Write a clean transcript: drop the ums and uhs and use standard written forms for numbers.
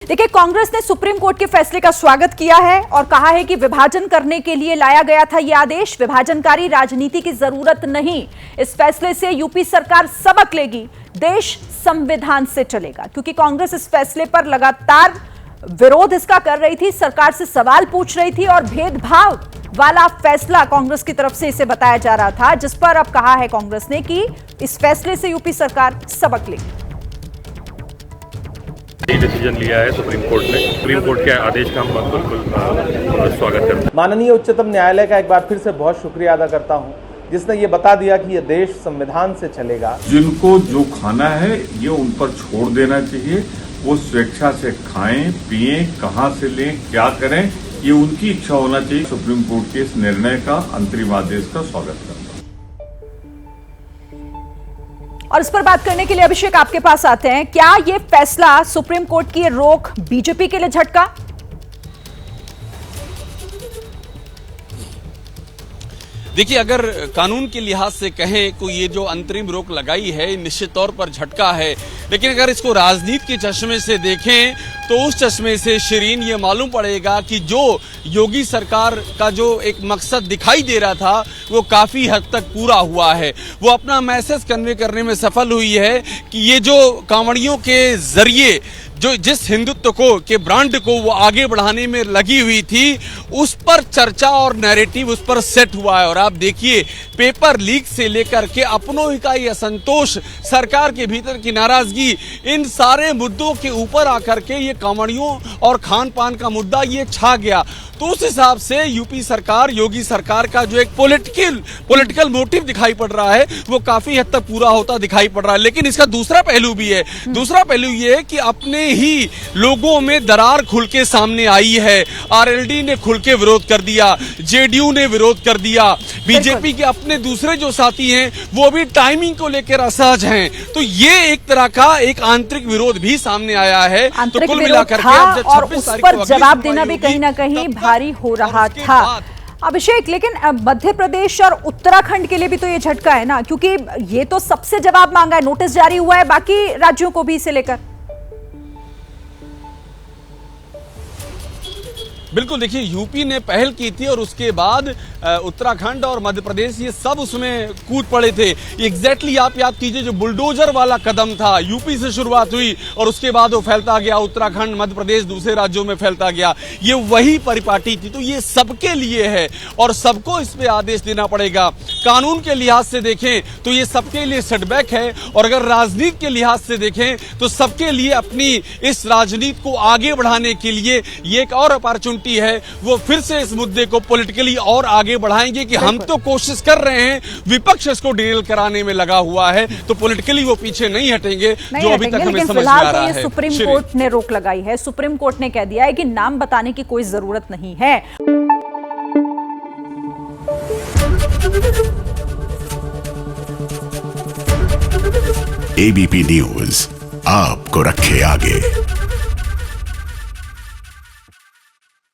देखिए, कांग्रेस ने supreme court के फैसले का स्वागत किया है और कहा है कि विभाजन करने के लिए लाया गया था यह आदेश। विभाजनकारी राजनीति की जरूरत नहीं। इस फैसले से यूपी सरकार सबक लेगी, देश संविधान से चलेगा। क्योंकि कांग्रेस इस फैसले पर लगातार विरोध इसका कर रही थी, सरकार से सवाल पूछ रही थी और भेदभाव वाला फैसला कांग्रेस की तरफ से इसे बताया जा रहा था, जिस पर अब कहा है कांग्रेस ने कि इस फैसले से यूपी सरकार सबक लेगी। डिसीजन लिया है सुप्रीम कोर्ट ने। सुप्रीम कोर्ट के आदेश का हम बिल्कुल स्वागत करते हैं। माननीय उच्चतम न्यायालय का एक बार फिर से बहुत शुक्रिया अदा करता हूं, जिसने ये बता दिया कि ये देश संविधान से चलेगा। जिनको जो खाना है ये उन पर छोड़ देना चाहिए। वो स्वेच्छा से खाएं, पिएं, कहां से लें, क्या करें, ये उनकी इच्छा होना चाहिए। सुप्रीम कोर्ट के इस निर्णय का, अंतरिम आदेश का स्वागत करता हूं। और इस पर बात करने के लिए अभिषेक आपके पास आते हैं। क्या यह फैसला सुप्रीम कोर्ट की रोक बीजेपी के लिए झटका? देखिए, अगर कानून के लिहाज से कहें तो ये जो अंतरिम रोक लगाई है निश्चित तौर पर झटका है, लेकिन अगर इसको राजनीति के चश्मे से देखें तो उस चश्मे से शिरीन ये मालूम पड़ेगा कि जो योगी सरकार का जो एक मकसद दिखाई दे रहा था वो काफी हद तक पूरा हुआ है। वो अपना मैसेज कन्वे करने में सफल हुई है कि ये जो कांवड़ियों के जरिए जो जिस हिंदुत्व को के ब्रांड को वो आगे बढ़ाने में लगी हुई थी, उस पर चर्चा और नैरेटिव उस पर सेट हुआ है। और आप देखिए, पेपर लीक से लेकर के अपनों का ये असंतोष, सरकार के भीतर की नाराजगी, इन सारे मुद्दों के ऊपर आकर के ये कांवड़ियों और खान पान का मुद्दा ये छा गया। तो उस हिसाब से यूपी सरकार, योगी सरकार का जो एक पॉलिटिकल मोटिव दिखाई पड़ रहा है वो काफी हद तक पूरा होता दिखाई पड़ रहा है। लेकिन इसका दूसरा पहलू भी है। दूसरा पहलू ये है कि अपने ही लोगों में दरार खुल के सामने आई है। आरएलडी ने खुल के विरोध कर दिया, जेडीयू ने विरोध कर दिया, बीजेपी के अपने दूसरे जो साथी हैं वो भी टाइमिंग को लेकर असहज हैं। तो ये एक तरह का एक आंतरिक विरोध भी सामने आया है। तो कुल मिलाकर के और उस पर जवाब देना भी कहीं ना कहीं भारी हो रहा था। अभिषेक, लेकिन मध्य प्रदेश और उत्तराखंड के लिए भी तो ये झटका है ना, क्योंकि ये तो सबसे जवाब मांगा है, नोटिस जारी हुआ है बाकी राज्यों को भी इसे लेकर। बिल्कुल, देखिए, यूपी ने पहल की थी और उसके बाद उत्तराखंड और मध्य प्रदेश ये सब उसमें कूद पड़े थे। एग्जैक्टली आप याद कीजिए, जो बुलडोजर वाला कदम था, यूपी से शुरुआत हुई और उसके बाद वो फैलता गया, उत्तराखंड, मध्य प्रदेश, दूसरे राज्यों में फैलता गया। ये वही परिपाटी थी। तो ये सबके लिए है और सबको इस पे आदेश देना पड़ेगा। कानून के लिहाज से देखें तो ये सबके लिए सेटबैक है, और अगर राजनीति के लिहाज से देखें तो सबके लिए अपनी इस राजनीति को आगे बढ़ाने के लिए ये एक और अपॉर्चुनिटी है। वो फिर से इस मुद्दे को पॉलिटिकली और आगे बढ़ाएंगे कि हम तो कोशिश कर रहे हैं, विपक्ष इसको डिरेल कराने में लगा हुआ है, तो पॉलिटिकली वो पीछे नहीं हटेंगे, जो अभी तक हमें समझ में आ रहा है। सुप्रीम कोर्ट ने रोक लगाई है। सुप्रीम कोर्ट ने कह दिया है कि नाम बताने की कोई जरूरत नहीं है। एबीपी न्यूज आपको रखे आगे।